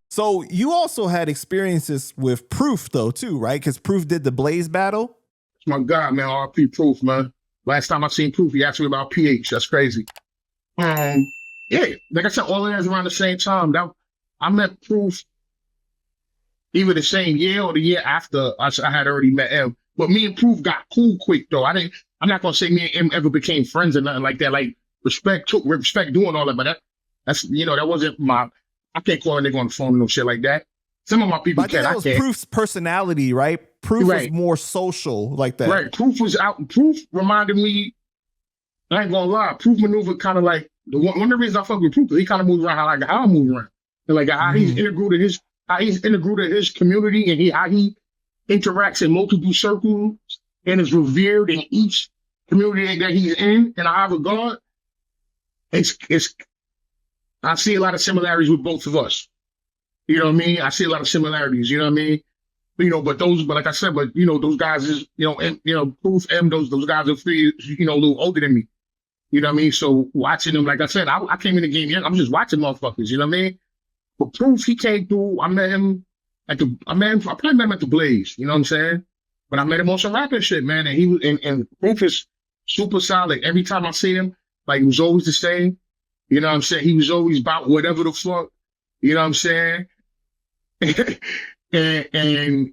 So you also had experiences with Proof though too, right? Because Proof did the Blaze battle. My God, man, RP Proof, man. Last time I seen Proof, he asked me about PH. That's crazy. Yeah, like I said, all of that is around the same time. That I met Proof either the same year or the year after I had already met him. But me and Proof got cool quick though. I'm not gonna say me and him ever became friends or nothing like that. Like respect doing all that, but that's that wasn't my. I can't call a nigga on the phone and no shit like that. Some of my people can't. That was Proof's personality, right? Proof was more social like that. Right. Proof was out. Proof reminded me. I ain't gonna lie. Proof maneuvered kind of like one of the reasons I fuck with Proof. He kind of moves around how I move around, and like how he's integral to his community, and how he interacts in multiple circles and is revered in each community that he's in a high regard. I see a lot of similarities with both of us. You know what I mean? I see a lot of similarities. You know what I mean? But like I said, those guys is, Proof M, those guys are a little older than me. You know what I mean? So watching them, like I said, I came in the game young. I'm just watching motherfuckers. You know what I mean? But Proof, he came through. I probably met him at the Blaze. You know what I'm saying? But I met him on some rapping shit, man. And he was, and Proof is super solid. Every time I see him, like he was always the same. You know what I'm saying? He was always about whatever the fuck. You know what I'm saying? and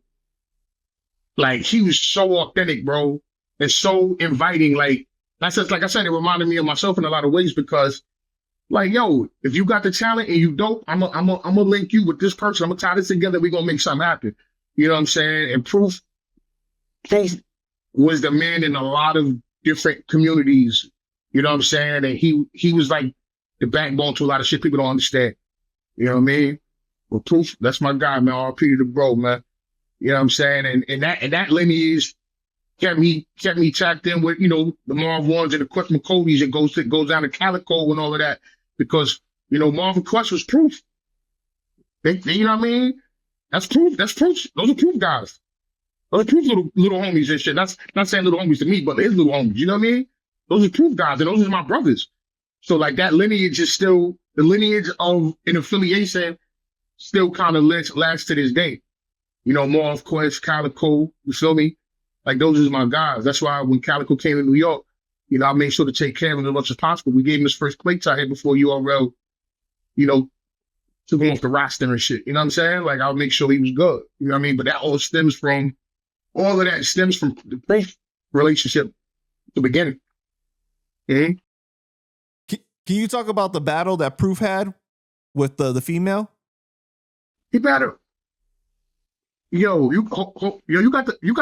like he was so authentic, bro, and so inviting. Like I said, it reminded me of myself in a lot of ways because, like, yo, if you got the talent and you dope, I'm gonna link you with this person. I'm gonna tie this together. We're gonna make something happen. You know what I'm saying? And Proof was the man in a lot of different communities. You know what I'm saying? And he was like the backbone to a lot of shit people don't understand. You know what I mean? Well, Proof, that's my guy, man. RP to the bro, man. You know what I'm saying? And that lineage kept me tapped in with, the Marv Ones and the Quest McCody's. It goes down to Calico and all of that because, Marv and Quest was Proof. They, you know what I mean? That's Proof. That's Proof. Those are Proof guys. Those are Proof little homies and shit. That's not saying little homies to me, but his little homies. You know what I mean? Those are Proof guys, and those are my brothers. So like that lineage is still the lineage of an affiliation still kind of lasts to this day. Marv, Quest, Calico, you feel me? Like those are my guys. That's why when Calico came to New York, I made sure to take care of him as much as possible. We gave him his first plates out here before URL, took him off the roster and shit. You know what I'm saying? Like I'll make sure he was good. You know what I mean? But that all stems from the Proof relationship at the beginning. Mm-hmm. Can you talk about the battle that Proof had with the female? He battled. Yo, you got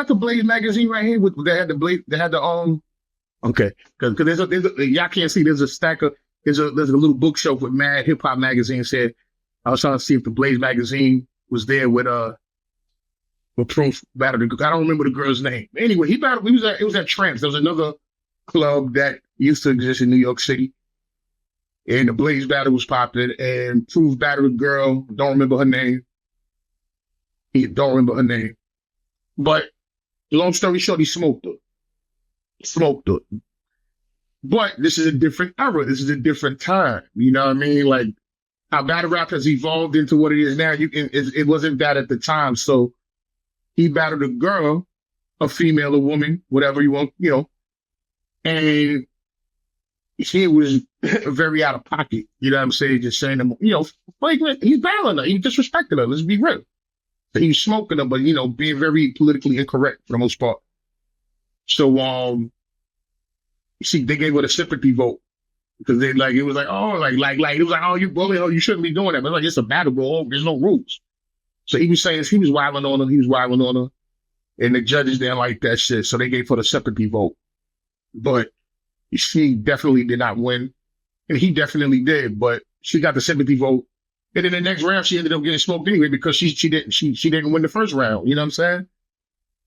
the Blaze magazine right here with they had the Blaze. They had the okay, because there's a y'all can't see. There's a stack of there's a little bookshelf with mad hip hop magazines. Said I was trying to see if the Blaze magazine was there with Proof battled. I don't remember the girl's name. Anyway, he battled. It was at Tramps. There was another club that used to exist in New York City. And the Blaze battle was popular, and Proof battled a girl. Don't remember her name. But long story short, he smoked her. But this is a different era. This is a different time. You know what I mean? Like how battle rap has evolved into what it is now. It wasn't that at the time. So he battled a girl, a female, a woman, whatever you want, and he was very out of pocket. You know what I'm saying? Just saying, flagrant. He's battling her. He disrespected her. Let's be real. So he was smoking her, but being very politically incorrect for the most part. So they gave her the sympathy vote because it was like, oh, you bullying her, you shouldn't be doing that. But it's a battle, bro. There's no rules. So he was saying he was wilding on her, and the judges didn't like that shit. So they gave her the sympathy vote, but she definitely did not win, and he definitely did. But she got the sympathy vote, and in the next round she ended up getting smoked anyway because she didn't win the first round. You know what I'm saying?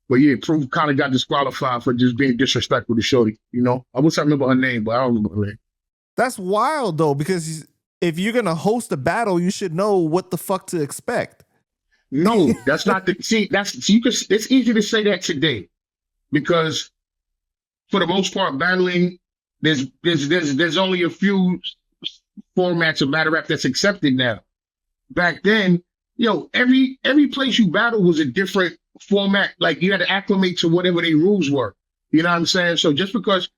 But yeah, Proof kind of got disqualified for just being disrespectful to Shorty. I wish I remember her name, but I don't remember her name. That's wild though, because if you're gonna host a battle, you should know what the fuck to expect. No, that's not the it's easy to say that today because for the most part, battling there's only a few formats of battle rap that's accepted now. Back then, every place you battled was a different format. Like you had to acclimate to whatever their rules were. You know what I'm saying? So just because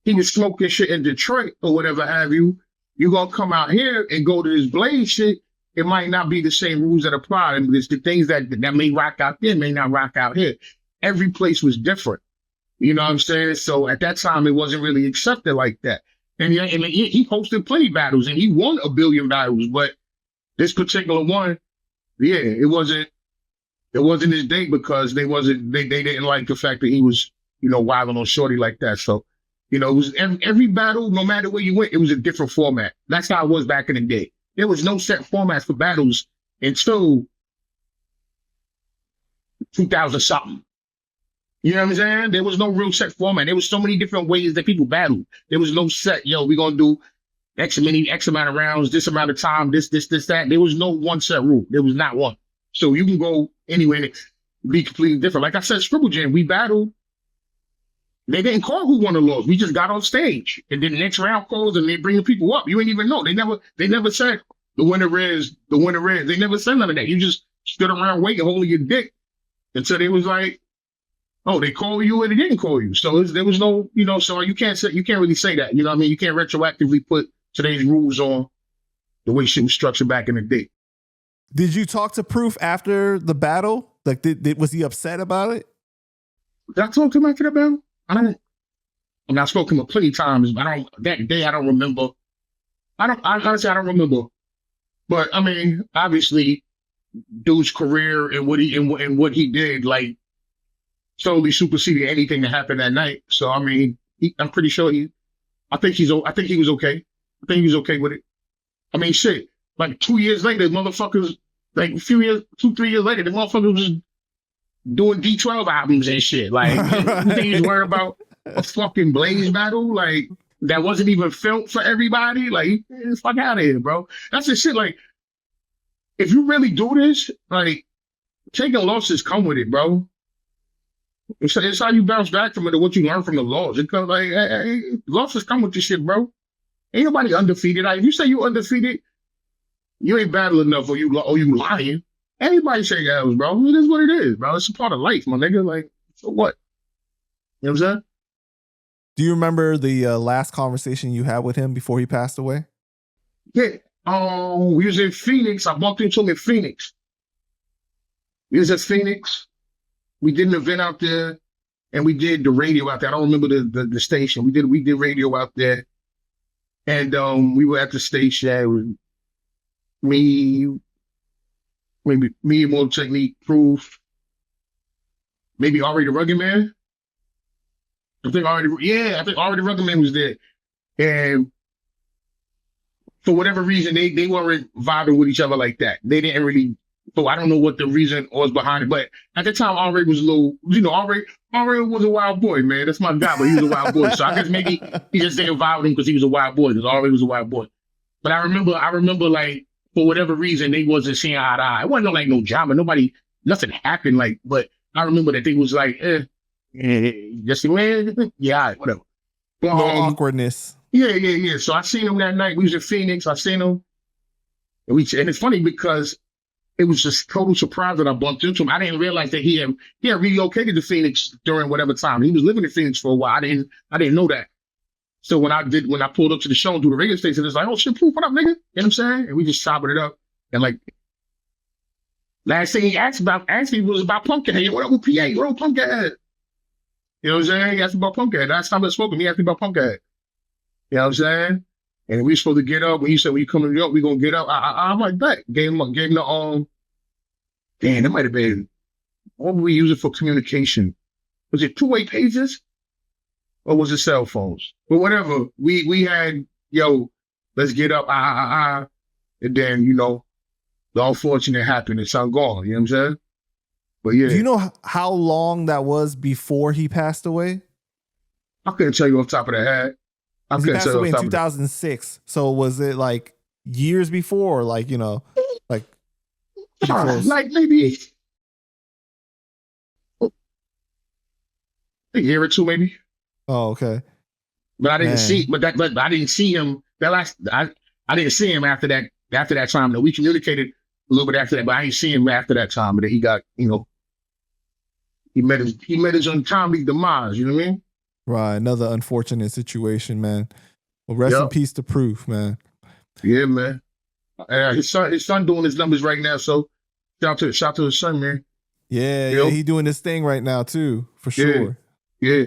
he was smoking shit in Detroit or whatever have you, you gonna come out here and go to this Blaze shit. It might not be the same rules that apply, and it's the things that may rock out there may not rock out here. Every place was different. You know what I'm saying? So at that time, it wasn't really accepted like that. And he hosted plenty battles, and he won a billion battles. But this particular one, yeah, it wasn't his day because they didn't like the fact that he was, wilding on Shorty like that. So, it was every battle, no matter where you went, it was a different format. That's how it was back in the day. There was no set formats for battles until 2000 something. You know what I'm saying? There was no real set format. There was so many different ways that people battled. There was no set, we're going to do X amount of rounds, this amount of time, this, that. There was no one set rule. There was not one. So you can go anywhere and be completely different. Like I said, Scribble Jam, we battled. They didn't call who won or lost. We just got on stage. And then the next round calls and they bring the people up. You ain't even know. They never said the winner is. They never said none of that. You just stood around waiting, holding your dick until they was like, oh, they call you or they didn't call you. So there was no, so you can't really say that. You know what I mean? You can't retroactively put today's rules on the way shit was structured back in the day. Did you talk to Proof after the battle? Like, was he upset about it? Did I talk to him after the battle? I spoke to him plenty of times, but that day I don't remember. Honestly, I don't remember. But I mean, obviously, dude's career and what he did, like, totally superseded anything that happened that night. So I mean, I'm pretty sure I think he was okay. I think he was okay with it. I mean, shit. Like 2 years later, motherfuckers, like 2-3 years later, the motherfuckers was doing D12 albums and shit. Like, you think he's worried about a fucking Blaze battle? Like, that wasn't even felt for everybody? Like, fuck out of here, bro. That's the shit. Like, if you really do this, like, taking losses come with it, bro. It's how you bounce back from it or what you learn from the loss. It comes like, hey, losses come with this shit, bro. Ain't nobody undefeated. Like, if you say you undefeated, you ain't battle enough or you lying. Everybody shake L's, bro. It is what it is, bro. It's a part of life, my nigga. Like, so what? You know what I'm saying? Do you remember the last conversation you had with him before he passed away? Yeah. We was in Phoenix. I bumped into him in Phoenix. We was at Phoenix. We did an event out there, and we did the radio out there. I don't remember the station. We did radio out there, and we were at the station. Me, Immortal Technique, Proof, maybe Ari the Rugged Man. I think Ari the Rugged Man was there. And for whatever reason, they weren't vibing with each other like that. They didn't really, so I don't know what the reason was behind it. But at the time, Ari was a little, Ari was a wild boy, man. That's my guy, but he was a wild boy. So I guess maybe he just didn't vibe with him because he was a wild boy, because Ari was a wild boy. But I remember like, for whatever reason, they wasn't seeing eye to eye. It wasn't like no drama. Nothing happened. Like, but I remember that they was like, just yeah, whatever. But, no awkwardness. Yeah. So I seen him that night. We was in Phoenix. I seen him, and it's funny because it was just total surprise that I bumped into him. I didn't realize that he had relocated to Phoenix during whatever time he was living in Phoenix for a while. I didn't know that. So when I pulled up to the show and do the radio station, it's like, oh shit, Proof, what up, nigga? You know what I'm saying? And we just chopping it up. And like, last thing he asked me was about Pumpkinhead. What up with PA? What up, Pumpkinhead? You know what I'm saying? He asked me about Pumpkinhead. Last time I spoke to him, he asked me about Pumpkinhead. You know what I'm saying? And we supposed to get up. When he said, when you come to New York, we gonna get up. I'm like, bet. Gave him the, damn, that might have been, what would we use it for communication? Was it 2-way pages? Or was it cell phones? But whatever, we had, let's get up, and then, the unfortunate happened, it's all gone, you know what I'm saying? But yeah. Do you know how long that was before he passed away? I couldn't tell you off the top of the head. He passed away in 2006. So was it like years before, or like, like maybe a year or two, maybe. Oh, okay. But I didn't see. But I didn't see him. I didn't see him after that time. Now, we communicated a little bit after that, but I ain't seen him after that time. But he got, he met his untimely demise. You know what I mean? Right. Another unfortunate situation, man. Well, rest in peace to Proof, man. Yeah, man. His son doing his numbers right now. So shout to his son, man. Yeah, he doing this thing right now too, for sure. Yeah.